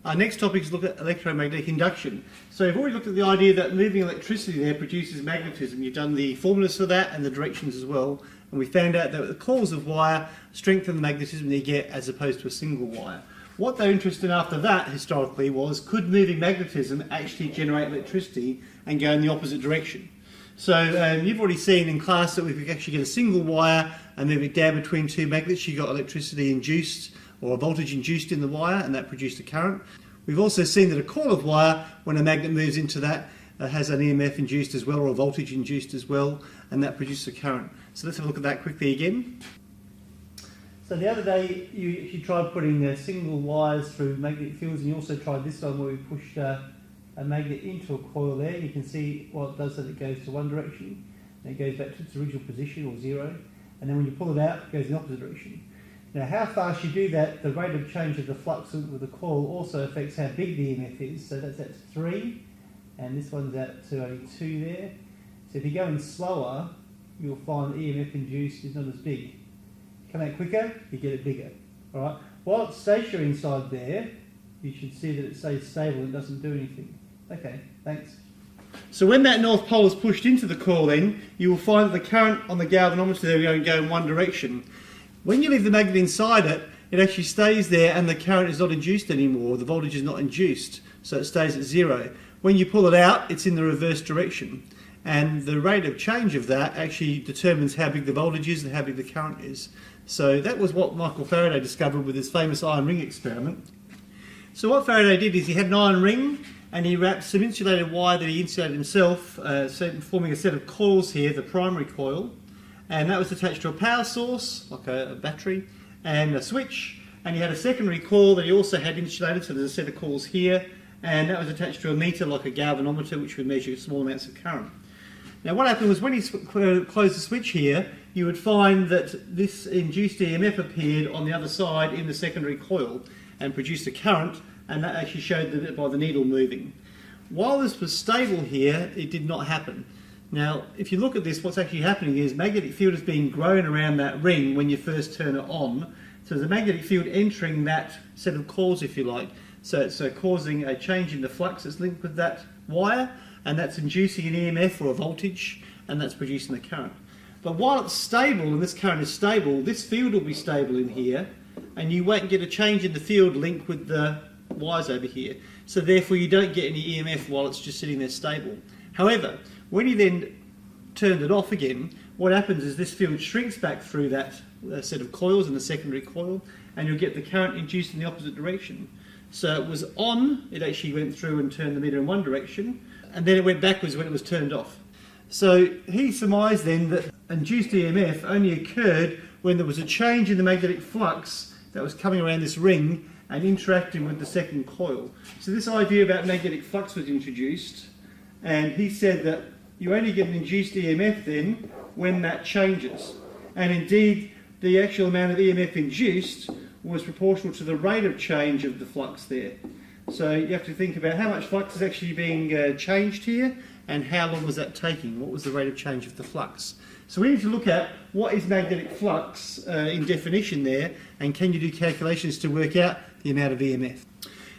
Our next topic is look at electromagnetic induction. So we've already looked at the idea that moving electricity there produces magnetism. You've done the formulas for that and the directions as well. And we found out that the coils of wire strengthen the magnetism you get as opposed to a single wire. What they're interested in after that, historically, was could moving magnetism actually generate electricity and go in the opposite direction? So you've already seen in class that if we actually get a single wire and move it down between two magnets, you got electricity induced or voltage induced in the wire, and that produced a current. We've also seen that a coil of wire, when a magnet moves into that, has an EMF induced as well, or a voltage induced as well, and that produces a current. So let's have a look at that quickly again. So the other day you tried putting single wires through magnetic fields, and you also tried this one where we pushed a magnet into a coil there. You can see what it does, that it goes to one direction, and it goes back to its original position, or zero, and then when you pull it out, it goes in the opposite direction. Now how fast you do that, the rate of change of the flux with the coil also affects how big the EMF is. So that's at 3, and this one's at only 2 there. So if you go in slower, you'll find the EMF induced is not as big. Come out quicker, you get it bigger. Alright. While it's stationary inside there, you should see that it stays stable and doesn't do anything. Okay, thanks. So when that north pole is pushed into the coil then, you will find that the current on the galvanometer there will go in one direction. When you leave the magnet inside it, it actually stays there and the current is not induced anymore, the voltage is not induced, so it stays at 0. When you pull it out, it's in the reverse direction. And the rate of change of that actually determines how big the voltage is and how big the current is. So that was what Michael Faraday discovered with his famous iron ring experiment. So what Faraday did is he had an iron ring and he wrapped some insulated wire that he insulated himself, forming a set of coils here, the primary coil, and that was attached to a power source, like a battery, and a switch, and he had a secondary coil that he also had insulated, so there's a set of coils here, and that was attached to a meter like a galvanometer, which would measure small amounts of current. Now what happened was when he closed the switch here, you would find that this induced EMF appeared on the other side in the secondary coil and produced a current, and that actually showed that by the needle moving. While this was stable here, it did not happen. Now if you look at this, what's actually happening is magnetic field is being grown around that ring when you first turn it on. So there's a magnetic field entering that set of coils, if you like. So it's causing a change in the flux that's linked with that wire, and that's inducing an EMF or a voltage, and that's producing the current. But while it's stable, and this current is stable, this field will be stable in here, and you won't get a change in the field linked with the wires over here. So therefore you don't get any EMF while it's just sitting there stable. However, when you then turned it off again, what happens is this field shrinks back through that set of coils in the secondary coil, and you'll get the current induced in the opposite direction. So it was on, it actually went through and turned the meter in one direction, and then it went backwards when it was turned off. So he surmised then that induced EMF only occurred when there was a change in the magnetic flux that was coming around this ring and interacting with the second coil. So this idea about magnetic flux was introduced, and he said that you only get an induced EMF then when that changes. And indeed, the actual amount of EMF induced was proportional to the rate of change of the flux there. So you have to think about how much flux is actually being changed here, and how long was that taking? What was the rate of change of the flux? So we need to look at what is magnetic flux in definition there, and can you do calculations to work out the amount of EMF.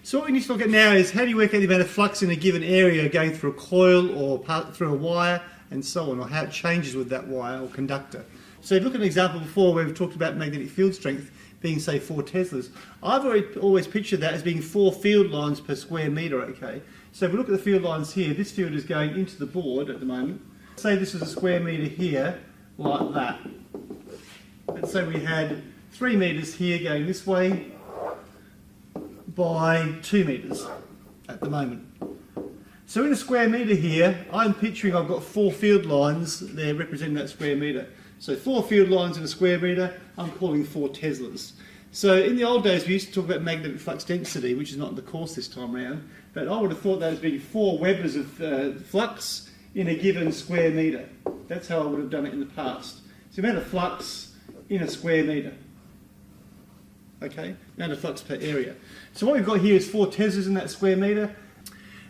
So what we need to look at now is how do you work out the amount of flux in a given area going through a coil or through a wire and so on, or how it changes with that wire or conductor. So look at an example before where we've talked about magnetic field strength being say 4 Teslas. I've always pictured that as being 4 field lines per square metre, okay? So if we look at the field lines here, this field is going into the board at the moment. Say this is a square metre here, like that. Let's say we had 3 metres here going this way by 2 metres at the moment. So in a square metre here, I'm picturing I've got 4 field lines there representing that square metre. So 4 field lines in a square metre, I'm calling 4 Teslas. So in the old days we used to talk about magnetic flux density, which is not in the course this time around, but I would have thought that as being 4 Webers of flux in a given square metre. That's how I would have done it in the past. So the amount of flux in a square metre. Okay, amount of flux per area. So what we've got here is 4 Teslas in that square metre.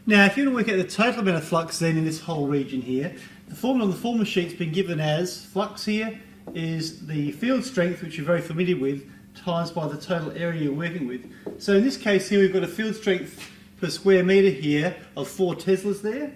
Now if you want to work out the total amount of flux then in this whole region here, the formula on the formula sheet's been given as flux here is the field strength, which you're very familiar with, times by the total area you're working with. So in this case here we've got a field strength per square metre here of 4 Teslas there.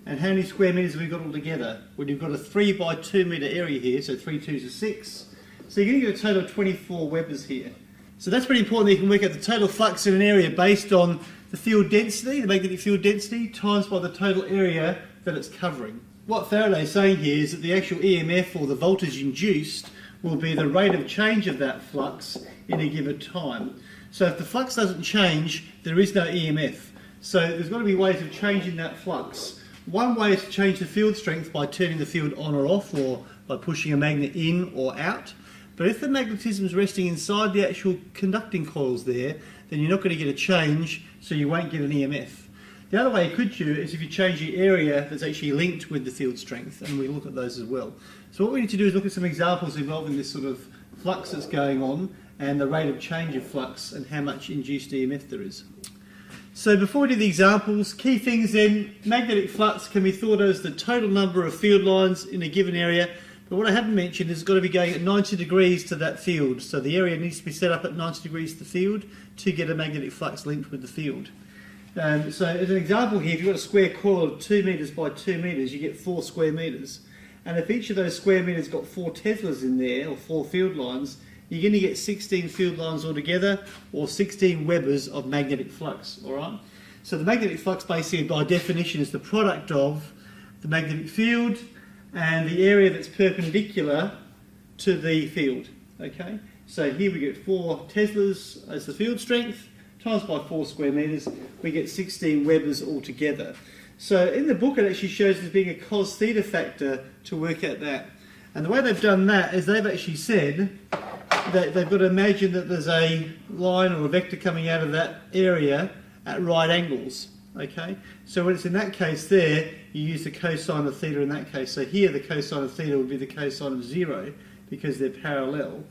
And how many square metres have we got altogether? Well, you've got a 3 by 2 metre area here, so 3 2s are 6. So you're going to get a total of 24 Webers here. So that's pretty important that you can work out the total flux in an area based on the field density, the magnetic field density, times by the total area that it's covering. What Faraday is saying here is that the actual EMF, or the voltage induced, will be the rate of change of that flux in a given time. So if the flux doesn't change, there is no EMF. So there's got to be ways of changing that flux. One way is to change the field strength by turning the field on or off, or by pushing a magnet in or out. But if the magnetism is resting inside the actual conducting coils there, then you're not going to get a change, so you won't get an EMF. The other way you could do it is if you change the area that's actually linked with the field strength, and we'll look at those as well. So what we need to do is look at some examples involving this sort of flux that's going on, and the rate of change of flux, and how much induced EMF there is. So before we do the examples, key things then, magnetic flux can be thought of as the total number of field lines in a given area, but what I haven't mentioned is it's got to be going at 90 degrees to that field. So the area needs to be set up at 90 degrees to the field to get a magnetic flux linked with the field. So as an example here, if you've got a square coil of 2 metres by 2 metres, you get 4 square metres. And if each of those square metres got 4 Teslas in there, or 4 field lines, you're going to get 16 field lines altogether, or 16 Webers of magnetic flux, alright? So the magnetic flux basically by definition is the product of the magnetic field and the area that's perpendicular to the field, okay? So here we get 4 Teslas as the field strength, times by 4 square metres, we get 16 Webers altogether. So in the book it actually shows there being a cos theta factor to work out that. And the way they've done that is they've actually said that they've got to imagine that there's a line or a vector coming out of that area at right angles, okay? So when it's in that case there, you use the cosine of theta in that case. So here the cosine of theta would be the cosine of 0 because they're parallel,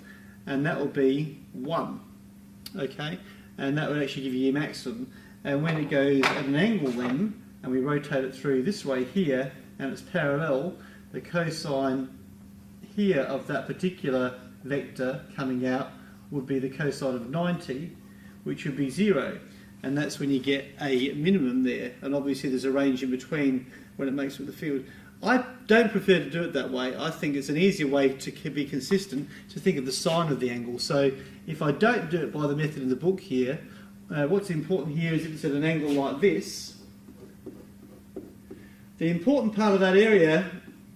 and that will be 1, okay? And that would actually give you your maximum. And when it goes at an angle then, and we rotate it through this way here, and it's parallel, the cosine here of that particular vector coming out would be the cosine of 90, which would be 0. And that's when you get a minimum there. And obviously there's a range in between when it makes with the field. I don't prefer to do it that way. I think it's an easier way to be consistent to think of the sine of the angle. So if I don't do it by the method in the book here, what's important here is if it's at an angle like this, the important part of that area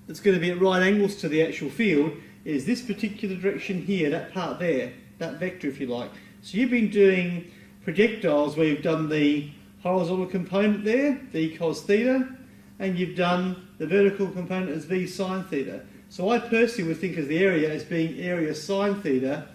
that's going to be at right angles to the actual field is this particular direction here, that part there, that vector if you like. So you've been doing projectiles where you've done the horizontal component there, v cos theta, and you've done the vertical component as v sine theta. So I personally would think of the area as being area sine theta,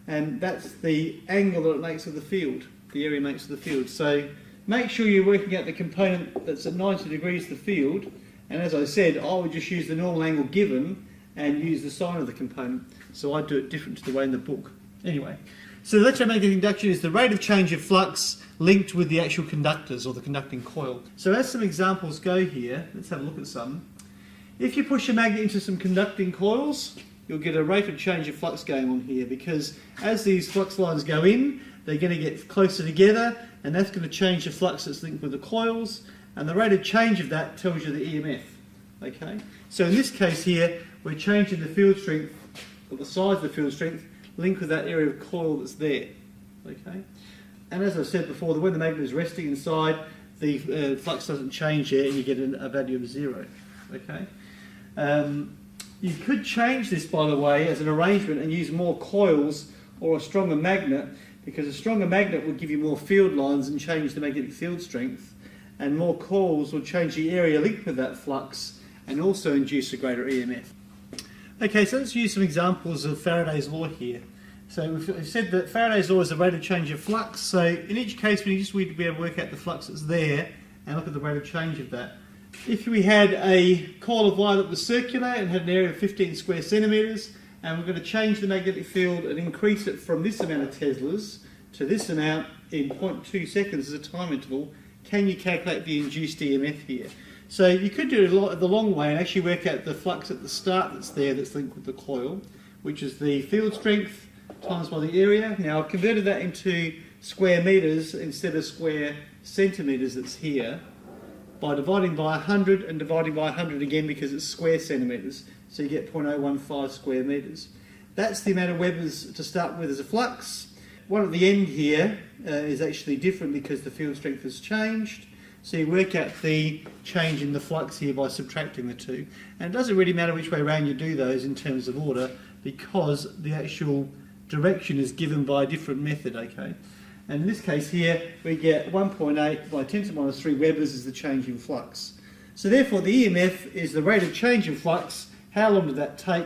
and that's the angle that it makes of the field, the area makes of the field. So make sure you're working out the component that's at 90 degrees to the field, and as I said, I would just use the normal angle given and use the sine of the component. So I do it different to the way in the book. Anyway, so electromagnetic induction is the rate of change of flux linked with the actual conductors or the conducting coil. So as some examples go here, let's have a look at some. If you push a magnet into some conducting coils, you'll get a rate of change of flux going on here, because as these flux lines go in, they're going to get closer together, and that's going to change the flux that's linked with the coils, and the rate of change of that tells you the EMF. Okay? So in this case here, we're changing the field strength, or the size of the field strength, linked with that area of coil that's there. Okay? And as I said before, when the magnet is resting inside, the flux doesn't change here, and you get a value of 0. Okay? You could change this, by the way, as an arrangement and use more coils or a stronger magnet, because a stronger magnet will give you more field lines and change the magnetic field strength, and more coils will change the area linked with that flux and also induce a greater EMF. Okay, so let's use some examples of Faraday's law here. So we've said that Faraday's law is the rate of change of flux. So in each case, we just need to be able to work out the flux that's there and look at the rate of change of that. If we had a coil of wire that was circular and had an area of 15 square centimetres, and we're going to change the magnetic field and increase it from this amount of Teslas to this amount in 0.2 seconds as a time interval, can you calculate the induced EMF here? So you could do it the long way and actually work out the flux at the start that's there that's linked with the coil, which is the field strength times by the area. Now I've converted that into square meters instead of square centimeters that's here by dividing by 100 and dividing by 100 again because it's square centimeters. So you get 0.015 square meters. That's the amount of Webers to start with as a flux. One at the end here is actually different because the field strength has changed. So you work out the change in the flux here by subtracting the two. And it doesn't really matter which way around you do those in terms of order because the actual direction is given by a different method, okay? And in this case here, we get 1.8 by 10 to the minus 3 Webers is the change in flux. So therefore the EMF is the rate of change in flux. How long did that take?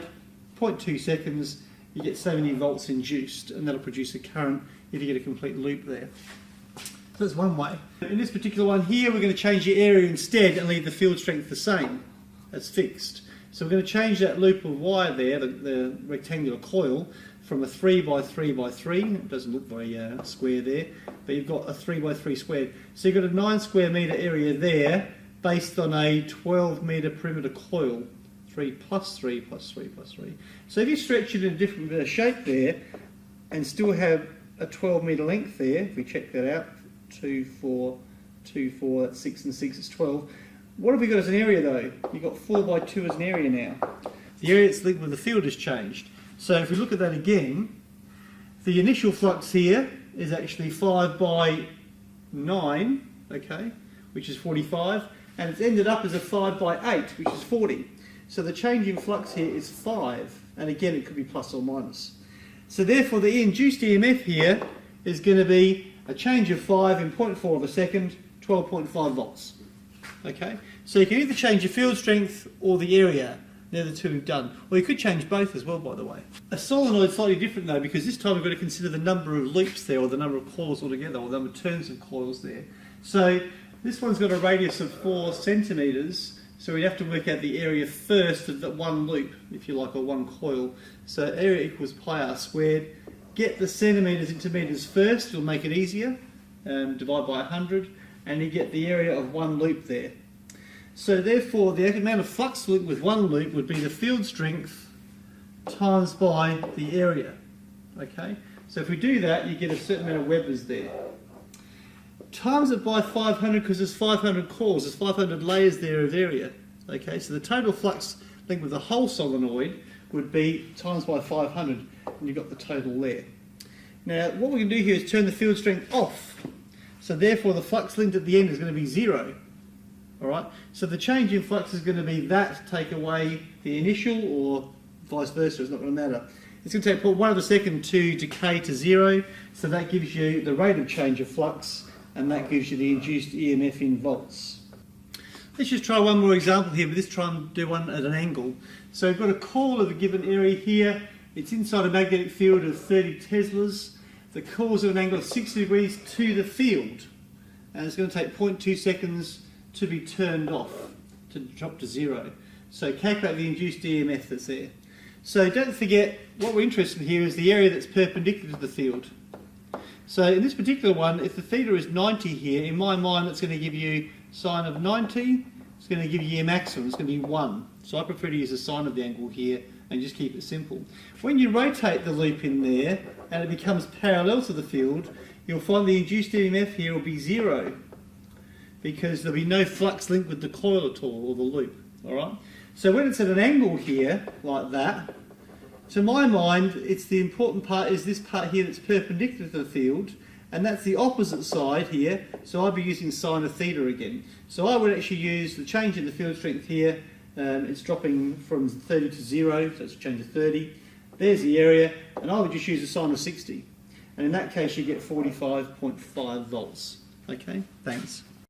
0.2 seconds. You get so many volts induced, and that'll produce a current if you get a complete loop there. So that's one way. In this particular one here, we're going to change the area instead and leave the field strength the same. That's fixed. So we're going to change that loop of wire there, the rectangular coil, from a 3 by 3 by 3. It doesn't look very square there, but you've got a 3 by 3 squared. So you've got a 9 square metre area there based on a 12 metre perimeter coil. 3 plus 3 plus 3 plus 3. So if you stretch it in a different shape there and still have a 12 metre length there, if we check that out, 2, 4, 2, 4, that's 6 and 6 is 12. What have we got as an area though? You've got 4 by 2 as an area now. The area that's linked with the field has changed. So if we look at that again, the initial flux here is actually 5 by 9, okay, which is 45, and it's ended up as a 5 by 8, which is 40. So the change in flux here is 5, and again it could be plus or minus. So therefore the induced EMF here is going to be a change of 5 in 0.4 of a second, 12.5 volts. Okay, so you can either change your field strength or the area. They're the two we've done. Or you could change both as well, by the way. A solenoid is slightly different though, because this time we've got to consider the number of loops there, or the number of coils altogether, or the number of turns of coils there. So this one's got a radius of 4 centimetres, so we have to work out the area first of that one loop, if you like, or one coil. So area equals pi r squared. Get the centimetres into metres first, it'll make it easier. Divide by 100, and you get the area of one loop there. So therefore the amount of flux linked with one loop would be the field strength times by the area. Okay, so if we do that, you get a certain amount of Webers there. Times it by 500 because there's 500 coils, there's 500 layers there of area. Okay, so the total flux linked with the whole solenoid would be times by 500, and you've got the total there. Now what we can do here is turn the field strength off. So therefore the flux linked at the end is going to be 0. Alright, so the change in flux is going to be that take away the initial, or vice versa, it's not going to matter. It's going to take 1 of a second to decay to 0, so that gives you the rate of change of flux, and that gives you the induced EMF in volts. Let's just try one more example here, but this time and do one at an angle. So we've got a coil of a given area here, it's inside a magnetic field of 30 Teslas. The coil's at an angle of 60 degrees to the field, and it's going to take 0.2 seconds to be turned off, to drop to 0. So calculate the induced EMF that's there. So don't forget, what we're interested in here is the area that's perpendicular to the field. So in this particular one, if the theta is 90 here, in my mind it's going to give you sine of 90, it's going to give you your maximum, it's going to be 1. So I prefer to use the sine of the angle here and just keep it simple. When you rotate the loop in there and it becomes parallel to the field, you'll find the induced EMF here will be 0. Because there'll be no flux linked with the coil at all, or the loop. Alright? So when it's at an angle here, like that, to my mind, it's the important part is this part here that's perpendicular to the field, and that's the opposite side here, so I'd be using sine of theta again. So I would actually use the change in the field strength here, it's dropping from 30 to 0, so it's a change of 30. There's the area, and I would just use the sine of 60. And in that case you get 45.5 volts. Okay, thanks.